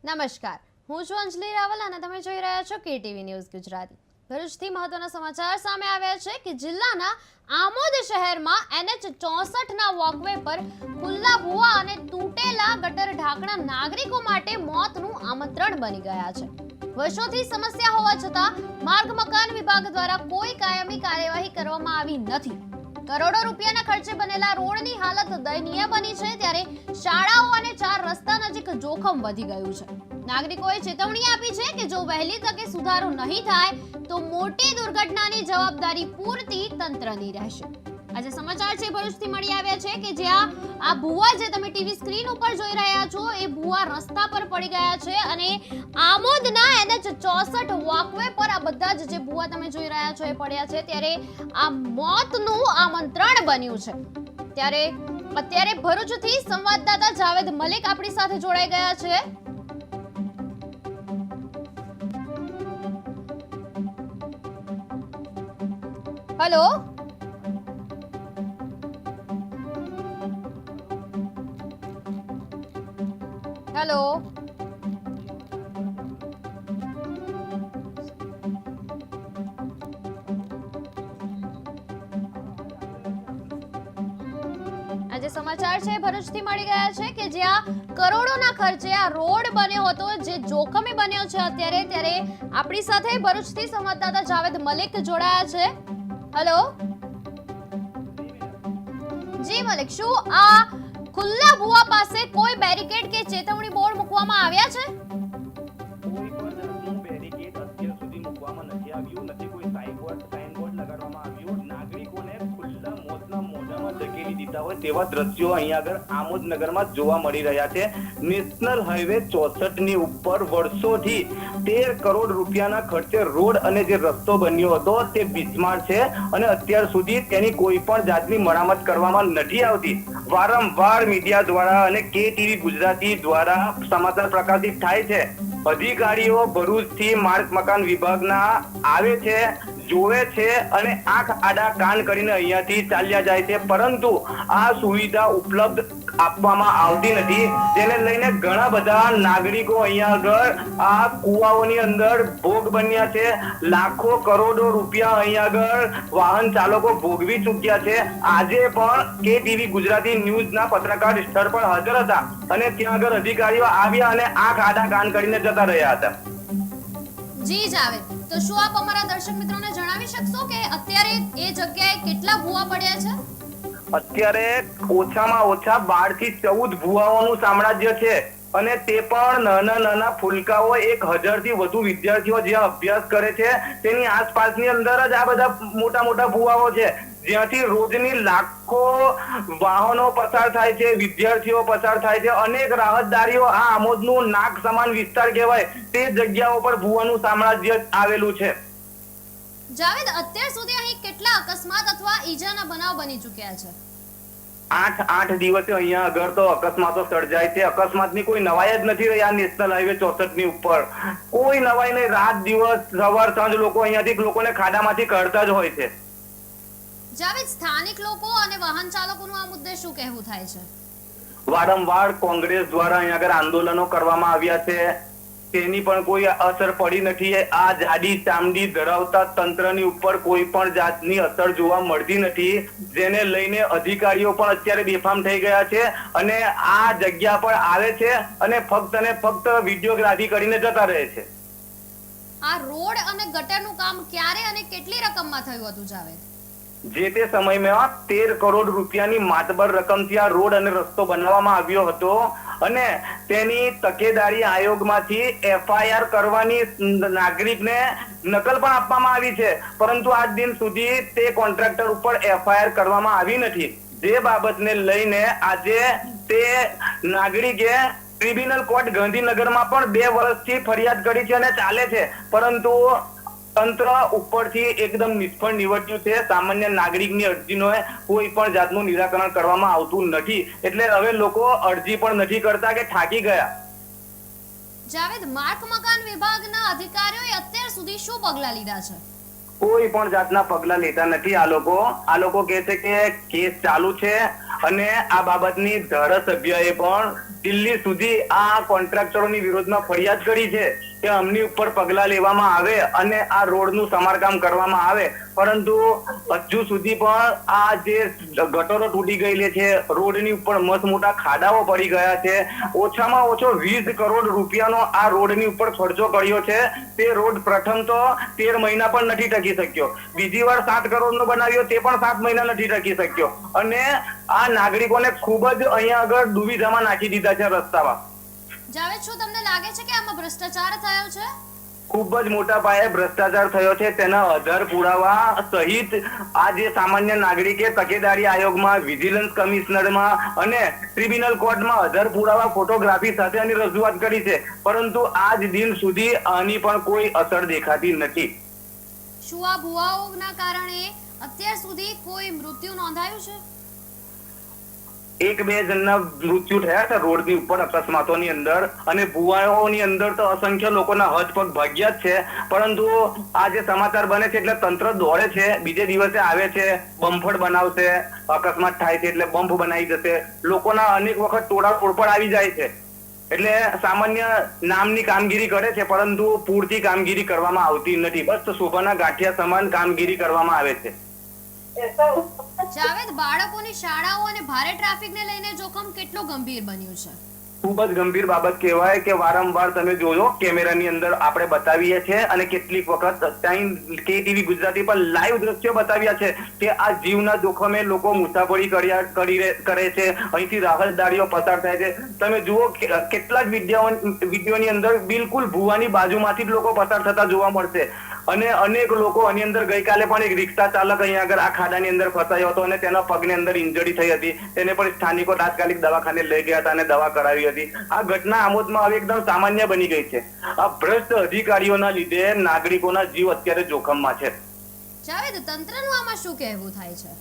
નમસ્કાર, હું છું અંજલિ રાવલ અને તમે જોઈ રહ્યા છો કેટીવી ન્યૂઝ ગુજરાતી। ભરૂચથી મહત્વના સમાચાર સામે આવ્યા છે કે જિલ્લાના આમોદ શહેરમાં NH64ના વોકવે પર ખુલ્લા ભૂવા અને તૂટેલા ગટર ઢાંકણા નાગરિકો માટે મોતનું આમંત્રણ બની ગયા છે। વર્ષોથી સમસ્યા હોવા છતાં માર્ગ મકાન વિભાગ દ્વારા કોઈ કાયમી કાર્યવાહી કરવામાં આવી નથી। કરોડો રૂપિયાના ખર્ચે બનેલા રોડની હાલત દયનીય બની છે, ત્યારે શાળાઓ અને 4 રસ્તા નજીક જોખમ વધી ગયું છે। નાગરિકોએ ચેતવણી આપી છે કે જો વહેલી તકે સુધારો નહીં થાય તો મોટી દુર્ઘટનાની જવાબદારી પૂરતી તંત્રની રહેશે। આજે સમાચાર છે ભરૂચથી મળી આવ્યા છે કે જ્યાં આ ભૂવા જે તમે ટીવી સ્ક્રીન ઉપર જોઈ રહ્યા છો એ ભૂવા રસ્તા પર પડી ગયા છે અને આમોદના NH64 વોકવે પર આ બધા જે ભૂવા તમે જોઈ રહ્યા છો એ પડ્યા છે, ત્યારે આ મોતનું આમંત્રણ બન્યું છે। ત્યારે અત્યારે ભરૂચથી સંવાદદાતા જાવેદ મલિક આપણી સાથે જોડાઈ ગયા છે। હેલો, હેલો, આજે સમાચાર છે ભરૂચથી મળી ગયા છે કે જ્યાં કરોડોના ખર્ચે આ રોડ બન્યો હતો, જે જોખમી બન્યો છે અત્યારે, ત્યારે આપણી સાથે ભરૂચથી સંવાદદાતા જાવેદ મલિક જોડાયા છે। હેલો જી મલિક, શું આ ખુલ્લા ભૂવા પાસે કોઈ બેરિકેડ કે ચેતવણી બોર્ડ મૂકવામાં આવ્યા છે? કોઈ પણ બેરિકેડ અત્યાર સુધી મૂકવામાં નથી આવ્યું, નથી કોઈ સાઇનબોર્ડ લગાડવામાં આવ્યું। નાગરિકોને ખુલ્લા મોતના મોઢામાં ધકેલી દીધા હોય તેવા દ્રશ્યો અહીંયા આગળ આમોદ નગરમાં જોવા મળી રહ્યા છે। નેશનલ હાઈવે 64 ની ઉપર વર્ષોથી 13 કરોડ રૂપિયાના ખર્ચે રોડ અને જે રસ્તો બન્યો હતો તે બિસ્માર છે અને અત્યાર સુધી તેની કોઈ પણ જાતની મરામત કરવામાં નથી આવતી। વારંવાર મીડિયા દ્વારા અને કેટીવી ગુજરાતી દ્વારા સમાચાર પ્રકાશિત થાય છે। અધિકારીઓ ભરૂચથી માર્ગ મકાન વિભાગના આવે છે, જોવે છે અને આંખ આડા કાન કરીને અહીંયાથી ચાલ્યા જાય છે, પરંતુ આ સુવિધા ઉપલબ્ધ આપવામાં આવતી નથી, જેને લઈને ઘણા બધા નાગરિકો અહીંયા આગળ આ કુવાઓની અંદર ભોગ બન્યા છે। લાખો કરોડો રૂપિયા અહીંયા આગળ વાહન ચાલકો ભોગવી ચૂક્યા છે। આજે પણ કેટીવી ગુજરાતી ન્યૂઝના પત્રકાર સ્થળ પર હાજર હતા અને ત્યાં આગળ અધિકારીઓ આવ્યા અને આંખ આડા કાન કરીને જતા રહ્યા હતા। જી જાવેદ, તો શું આપ અમારા દર્શક મિત્રોને જણાવી શકશો કે અત્યારે એ જગ્યાએ કેટલા ભૂવા પડ્યા છે? અત્યારે ઓછામાં ઓછા 12 થી 14 ભૂવાઓનું સામ્રાજ્ય છે અને તે પણ નાના નાના ફૂલકાઓ 1000 થી વધુ વિદ્યાર્થીઓ જ્યાં અભ્યાસ કરે છે તેની આસપાસની અંદર જ આ બધા મોટા મોટા ભૂવાઓ છે, જ્યાંથી રોજની લાખો વાહનો પસાર થાય છે, વિદ્યાર્થીઓ પસાર થાય છે। અનેક રાહતદારીઓ આ આમોદનું નાક સમાન વિસ્તાર કહેવાય તે જગ્યાઓ પર ભૂવાનું સામ્રાજ્ય આવેલું છે। જાવેદ, અત્યાર સુધી અહીં કેટલા અકસ્માત અથવા ઈજાના બનાવ બની ચૂક્યા છે? 8 દિવસે અહીંયા આગળ તો અકસ્માતો સર્જાય છે। અકસ્માતની કોઈ નવાઈ જ નથી રહી આ નેશનલ હાઈવે 64 ની ઉપર, કોઈ નવાઈ નહીં। રાત દિવસ સવાર સાંજ લોકો અહીંયાથી લોકોને ખાડામાંથી કાઢતા જ હોય છે। જાવેદ, સ્થાનિક લોકો અને વાહન ચાલકોનું આ મુદ્દે શું કહેવું થાય છે? વારંવાર કોંગ્રેસ દ્વારા અહીંયા આગળ આંદોલનો કરવામાં આવ્યા છે, તેની પણ કોઈ અસર પડી નથી। આ જાડી ચામડી ધરાવતા તંત્રની ઉપર કોઈ પણ જાતની અસર જોવા મળતી નથી, જેને લઈને અધિકારીઓ પણ અત્યારે બેફામ થઈ ગયા છે અને આ જગ્યા પર આવે છે અને ફક્ત વિડીયોગ્રાફી કરીને જતા રહે છે। આ રોડ અને ગટરનું કામ ક્યારે અને કેટલી રકમમાં થયું હતું જાવેદ? જે તે સમયમાં 13 કરોડ રૂપિયાની માતબર રકમથી આ રોડ અને રસ્તો બનાવવામાં આવ્યો હતો અને તેની તકેદારી આયોગમાંથી FIR કરવાની નાગરિકને નકલ પણ આપવામાં આવી છે, પરંતુ આજ દિન સુધી તે કોન્ટ્રાક્ટર ઉપર FIR કરવામાં આવી નથી, જે બાબતને લઈને આજે તે નાગરિકે ટ્રિબ્યુનલ કોર્ટ ગાંધીનગરમાં પણ 2 વર્ષથી ફરિયાદ કરી છે અને ચાલે છે, પરંતુ તંત્ર ઉપરથી એકદમ નિષ્ફળ નીવડ્યું છે। સામાન્ય નાગરિકની અરજીનો કોઈ પણ જાતનું નિરાકરણ કરવામાં આવતું નથી, એટલે હવે લોકો અરજી પણ નથી કરતા કે થાકી ગયા। જાવેદ, માર્ગ મકાન વિભાગના અધિકારીઓએ અત્યાર સુધી શું પગલાં લીધા છે? કોઈ પણ જાતના પગલા લેતા નથી. આ લોકો કહે છે કે કેસ ચાલુ છે અને આ બાબતની ધારાસભ્યએ પણ દિલ્હી સુધી આ કોન્ટ્રાક્ટરોની વિરોધમાં ફરિયાદ કરી છે કે અમની ઉપર પગલા લેવામાં આવે અને આ રોડનું સમારકામ કરવામાં આવે, પરંતુ હજુ સુધી પણ આ જે ગટરો તૂટી ગયેલી છે, રોડની ઉપર મસ્ત મોટા ખાડાઓ પડી ગયા છે. ઓછામાં ઓછો 20 કરોડ રૂપિયાનો આ રોડની ઉપર ખર્ચો કર્યો છે. તે રોડ પ્રથમ તો 13 મહિના પણ નથી ટકી શક્યો, બીજી વાર 7 કરોડનો બનાવ્યો, તે પણ 7 મહિના નથી ટકી શક્યો, અને આ નાગરિકોને ખૂબ જ અહીંયા આગળ દુવિધામાં નાખી દીધા છે રસ્તામાં. જાવેદ, શું તમને લાગે છે કે આમાં ભ્રષ્ટાચાર થયો છે? ખૂબ જ મોટા પાયે ભ્રષ્ટાચાર થયો છે. તેના આધાર પુરાવા સહિત આ જે સામાન્ય નાગરિકે તકેદારી આયોગમાં, વિજિલન્સ કમિશનરમાં અને ટ્રિબ્યુનલ કોર્ટમાં આધાર પુરાવા ફોટોગ્રાફી સાથે આની રજૂઆત કરી છે, પરંતુ આજ દિન સુધી આની પણ કોઈ અસર દેખાતી નથી. શું આ ભુવાઓના કારણે અત્યાર સુધી કોઈ મૃત્યુ નોંધાયું છે? 1-2 જણના મૃત્યુ થયા છે રોડની ઉપર અકસ્માતોની અંદર, અને ભુવાઓની અંદર તો અસંખ્ય લોકોના હાથ પગ ભાગ્યા જ છે. પરંતુ આ જે સમાચાર બને છે એટલે તંત્ર દોડે છે, બીજે દિવસે આવે છે, બમ્ફડ બનાવશે, અકસ્માત થાય છે એટલે બમ્પ બનાવી જશે, લોકોના અનેક વખત ટોળા તોડફોડ આવી જાય છે. એટલે સામાન્ય નામની કામગીરી કરે છે, પરંતુ પૂરતી કામગીરી કરવામાં આવતી નથી. બસ શોભાના ગાંઠિયા સમાન કામગીરી કરવામાં આવે છે. જાવેદ, બાળકોની શાળાઓ અને ભારે ટ્રાફિકને લઈને જોખમ કેટલું ગંભીર બન્યું છે? ખૂબ જ ગંભીર બાબત કહેવાય કે વારંવાર તમે જોજો કેમેરાની અંદર આપણે બતાવીએ છીએ, અને કેટલીક વખત KTV ગુજરાતી પર લાઈવ દ્રશ્યો બતાવ્યા છે કે આ જીવના જોખમે લોકો મુસાફરી કરે છે, અહીંથી રાહતદારીઓ પસાર થાય છે. તમે જુઓ કેટલાક વિડીયોની અંદર બિલકુલ ભુવાની બાજુમાંથી જ લોકો પસાર થતા જોવા મળશે, અને અનેક લોકો આની અંદર ગઈકાલે પણ એક રિક્ષા ચાલક અહીંયા આગળ આ ખાડાની અંદર ફસાયો હતો અને તેના પગની અંદર ઇન્જરી થઈ હતી. તેને પણ સ્થાનિકો તાત્કાલિક દવાખાને લઈ ગયા હતા અને દવા કરાવી હતી. આ ઘટના આમોદમાં હવે એકદમ સામાન્ય બની ગઈ છે. આ ભ્રષ્ટ અધિકારીઓના લીધે નાગરિકોના જીવ અત્યારે જોખમમાં છે. જાવેદ, તંત્રનું આમાં શું કહેવું થાય છે?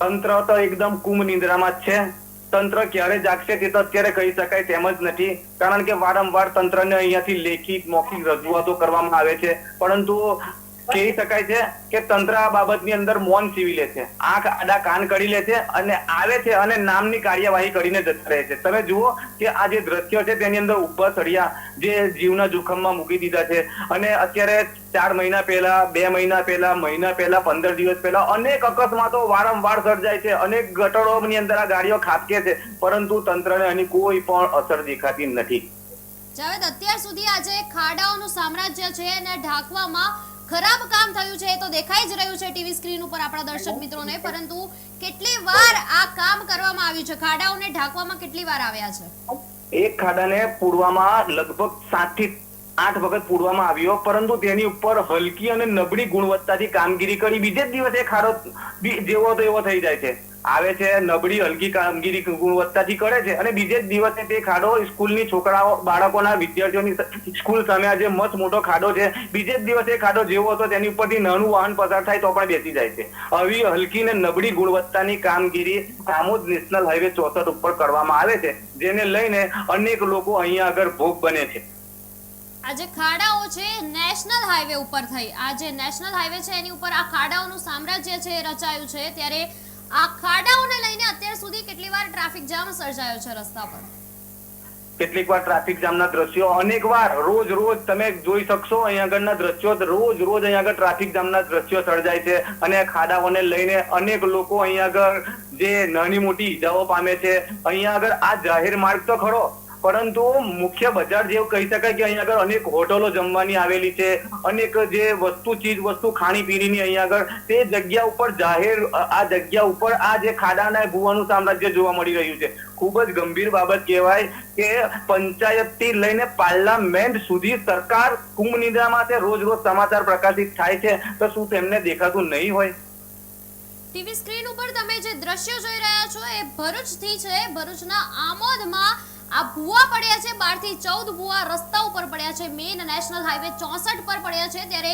તંત્ર તો એકદમ કુંભ નિંદ્રામાં જ છે. તંત્ર ક્યારે જાગશે તે તો અત્યારે કહી શકાય તેમ જ નથી, કારણ કે વારંવાર તંત્રને અહીંયાથી લેખિત મૌખિક રજૂઆતો કરવામાં આવે છે, પરંતુ કહી શકાય છે કે તંત્ર આ બાબતની અંદર મૌન સીવી લે છે, આંખ આડા કાન કરી લે છે અને આવે છે અને નામની કાર્યવાહી કરીને જતા રહે છે. તમે જુઓ કે આ જે દ્રશ્યો છે તેની અંદર ઉભા સળિયા જે જીવના જોખમમાં મૂકી દીધા છે, અને અત્યારે 4 મહિના પહેલા, 2 મહિના પહેલા, મહિના પહેલા, 15 દિવસ પહેલા અનેક અકસ્માતો વારંવાર સર્જાય છે, અનેક ગટરોની અંદર આ ગાડીઓ ખાબકે છે, પરંતુ તંત્રને આની કોઈ પણ અસર દેખાતી નથી. જાવેદ, અત્યાર સુધી આ જે ખાડાઓનું સામ્રાજ્ય છે એને ઢાંકવામાં ખરાબ કામ થયું છે એ તો દેખાઈ જ રહ્યું છે ટીવી સ્ક્રીન ઉપર આપણા દર્શક મિત્રોને, પરંતુ કેટલી વાર આ કામ કરવામાં આવ્યું છે? ખાડાઓને ઢાંકવામાં કેટલી વાર આવ્યા છે? એક ખાડાને પૂરવામાં લગભગ 7 થી 8 વખત પૂરવામાં આવ્યો, પરંતુ તેની ઉપર હલકી અને નબળી ગુણવત્તાથી કામગીરી કરી બીજે જ દિવસે ખાડો જેવો તો એવો થઈ જાય છે. આવે છે, નબળી હલકી કામગીરી ગુણવત્તાથી કરે છે, અને બીજે જ દિવસે તે ખાડો સ્કૂલની છોકરાઓ, બાળકોના, વિદ્યાર્થીઓની સ્કૂલ સામે આ જે મસ્ત મોટો ખાડો છે, બીજે જ દિવસે ખાડો જેવો હતો તેની ઉપરથી નાનું વાહન પસાર થાય તો પણ બેસી જાય છે. આવી હલકી ને નબળી ગુણવત્તાની કામગીરી આમોદ નેશનલ હાઈવે 64 ઉપર કરવામાં આવે છે, જેને લઈને અનેક લોકો અહીંયા આગળ ભોગ બને છે. આ જે ખાડાઓ છે નેશનલ હાઈવે ઉપર થઈ, આ જે નેશનલ હાઈવે છે એની ઉપર આ ખાડાઓનું સામ્રાજ્ય છે રચાયું છે, ત્યારે આ ખાડાઓને લઈને અત્યાર સુધી કેટલી વાર ટ્રાફિક જામ સર્જાયો છે રસ્તા પર? કેટલીક વાર ટ્રાફિક જામના દ્રશ્યો, અનેક વાર રોજ તમે જોઈ શકશો અહીંયા આગળના દ્રશ્યો, રોજ અહીંયા આગળ ટ્રાફિક જામના દ્રશ્યો સર્જાય છે, અને ખાડાઓને લઈને અનેક લોકો અહીંયા આગળ જે નાની મોટી ઈજાઓ પામે છે. અહીંયા આગળ આ જાહેર માર્ગ તો ખરો, પરંતુ મુખ્ય બજાર જેવું કહી શકાય કે અહીંયા આગળ અનેક હોટલો જમવાની આવેલી છે, અનેક જે ચીજ વસ્તુ ખાણીપીણીની અહીંયા આગળ તે જગ્યા ઉપર આ જગ્યા ઉપર આ જે ખાડાના ભુવાનું સામ્રાજ્ય જોવા મળી રહ્યું છે. ખૂબ જ ગંભીર બાબત કહેવાય કે પંચાયતથી લઈને પાર્લામેન્ટ સુધી સરકાર કુંભ નિદ્રામાં છે. રોજ સમાચાર પ્રકાશિત થાય છે તો શું તેમને દેખાતું નહીં હોય? ટીવી સ્ક્રીન ઉપર તમે જે દ્રશ્યો જોઈ રહ્યા છો એ ભરૂચથી છે. ભરૂચના આમોદમાં આ ભુવા પડ્યા છે, 12 થી 14 ભુવા રસ્તા ઉપર પડ્યા છે, મેઇન નેશનલ હાઈવે 64 પર પડ્યા છે. ત્યારે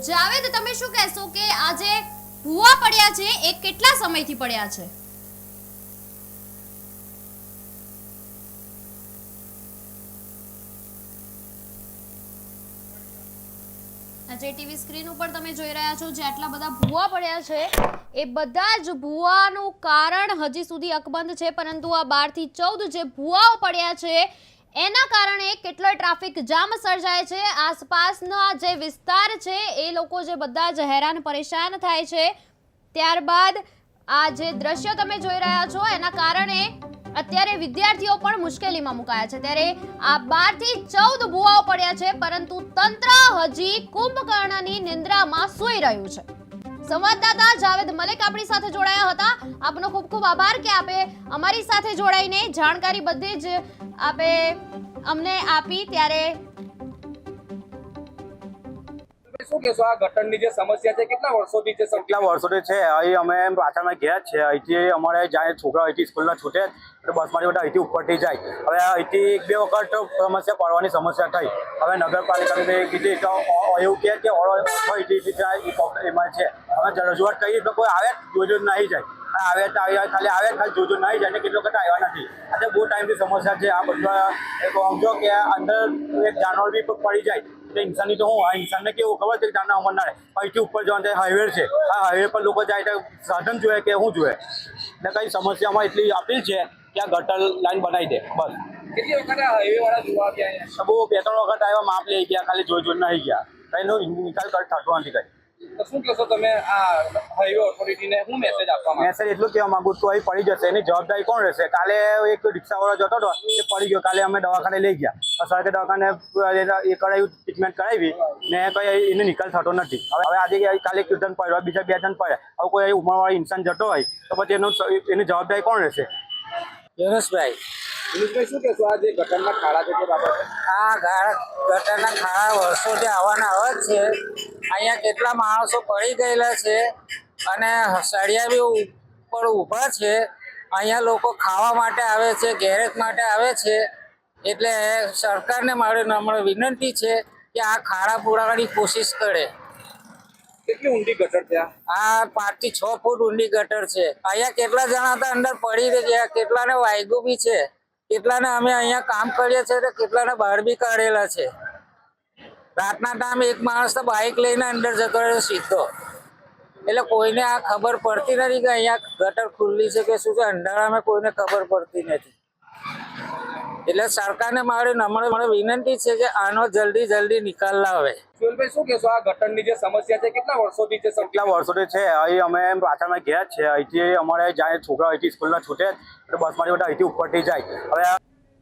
જાવેદ, તમે શું કહેશો કે આ જે ભુવા પડ્યા છે એ કેટલા સમયથી પડ્યા છે? જે ટીવી સ્ક્રીન ઉપર તમે જોઈ રહ્યા છો જે આટલા બધા ભૂવા પડ્યા છે એ બધા જ ભૂવાનું કારણ હજી સુધી અકબંધ છે, પરંતુ આ 12 થી 14 જે ભૂવાઓ પડ્યા છે એના કારણે કેટલો ટ્રાફિક જામ સર્જાય છે. આસપાસના જે વિસ્તાર છે એ લોકો જે બધા જ હેરાન પરેશાન થાય છે. ત્યારબાદ આ જે દ્રશ્યો તમે જોઈ રહ્યા છો એના કારણે અત્યારે વિદ્યાર્થીઓ પણ મુશ્કેલીમાં મુકાયા છે. ત્યારે આ 12 થી 14 ભૂવાઓ પડ્યા છે, પરંતુ તંત્ર હજી કુંભકર્ણની નિંદ્રામાં સૂઈ રહ્યું છે. સંવાદદાતા જાવેદ મલિક આપણી સાથે જોડાયા હતા. આપનો ખૂબ ખૂબ આભાર કે આપે અમારી સાથે જોડાઈને જાણકારી બધી જ આપે અમને આપી. ત્યારે શું કહેશો આ ગટરની જે સમસ્યા છે કેટલા વર્ષોથી છે? કેટલા વર્ષોથી છે. અહીં અમે પાછળમાં ગયા છે. અહીંથી અમારે જાય છોકરા અહીંથી સ્કૂલના છૂટે એટલે બસમાંથી બધા અહીંથી ઉપરથી જાય. હવે અહીંથી 1-2 વખત સમસ્યા પડવાની સમસ્યા થઈ. હવે નગરપાલિકાને કીધી તો એવું કહે કે અહીંથી જાય એમાં છે. અમે રજૂઆત કરીએ તો કોઈ આવે જોજો નહીં જાય, આવે તો ખાલી જોજો નહીં જાય ને કેટલો વખત આવ્યા નથી. આજે બહુ ટાઈમથી સમસ્યા છે. આ બધા સમજો કે અંદર એક જાનવર બી પડી જાય એટલે ઇન્સાનની તો હું આ ઇન્સાનને કેવું ખબર છે કે જાનના અમર ના રહે. અહીંથી ઉપર જવાનું છે હાઈવે છે. આ હાઈવે પર લોકો જાય તો સાધન જોઈએ કે શું જોઈએ એટલે કઈ સમસ્યામાં એટલી અપીલ છે કે આ ગટર લાઈન બનાવી દે બસ. કેટલી વખત આ હાઈવે વાળા જોવા ગયા અહીંયા? બહુ 2-3 વખત આવ્યા, માપ લઈ ગયા, ખાલી જોઈ નહીં ગયા. કઈનો નિકાલ થતો નથી. કઈ તો શું કહેશો તમે આ હાઈવે ઓથોરિટીને શું મેસેજ આપવા માંગો? મેસેજ એટલું કહેવા માંગુ તો અહીં પડી જશે એની જવાબદારી કોણ રહેશે? કાલે એક રિક્ષાવાળો જતો હતો એ પડી ગયો, કાલે અમે દવાખાને લઈ ગયા, સરકારી દવાખાને એ કરાવ્યું, ટ્રીટમેન્ટ કરાવી ને કઈ એને નિકાલ થતો નથી. હવે આજે કાલે એક જણ પડ્યો, બીજા 2 જણ પડ્યા. હવે કોઈ ઉંમરવાળો ઇન્સાન જતો હોય તો પછી એની જવાબદારી કોણ રહેશે? દિનેશભાઈ શું કહેશો આ જે ગટરના ખાડા છે તે બાબતે? આ ગટરના ખાડા વર્ષોથી આવવાના આવે જ છે. અહીંયા કેટલા માણસો પડી ગયેલા છે અને સળિયા બી ઉપર ઊભા છે. અહીંયા લોકો ખાવા માટે આવે છે, ગેરેજ માટે આવે છે. એટલે સરકારને મારી નમ્ર વિનંતી છે કે આ ખાડા પુરાવાની કોશિશ કરે. કેટલી ઊંડી ગટર છે આ? આ 5 થી 6 ફૂટ ઊંડી ગટર છે. અહીંયા કેટલા જણા હતા અંદર પડી ગયા, કેટલાને વાગ્યું બી છે, કેટલાને અમે અહીંયા કામ કરીએ છીએ તો કેટલાને બહાર બી કાઢેલા છે. રાતના ટાઈમ એક માણસ તો બાઇક લઈને અંદર જતો રહ્યો સીધો. એટલે કોઈને આ ખબર પડતી નથી કે અહીંયા ગટર ખુલ્લી છે કે શું છે. અંધારામાં કોઈને ખબર પડતી નથી. એટલે સરકારને મારી નમ્ર વિનંતી છે કે આનો જલ્દી નિકાલ લાવે. સુહેલભાઈ શું કહેશો આ ગટરની જે સમસ્યા છે કેટલા વર્ષોથી છે? કેટલા વર્ષોથી છે. અહીં અમે પાછળમાં ગયા છે. અહીંથી અમારે જાય છોકરા અહીંથી સ્કૂલના છૂટે એટલે બસમાંથી બધા અહીંથી ઉપરથી જાય. હવે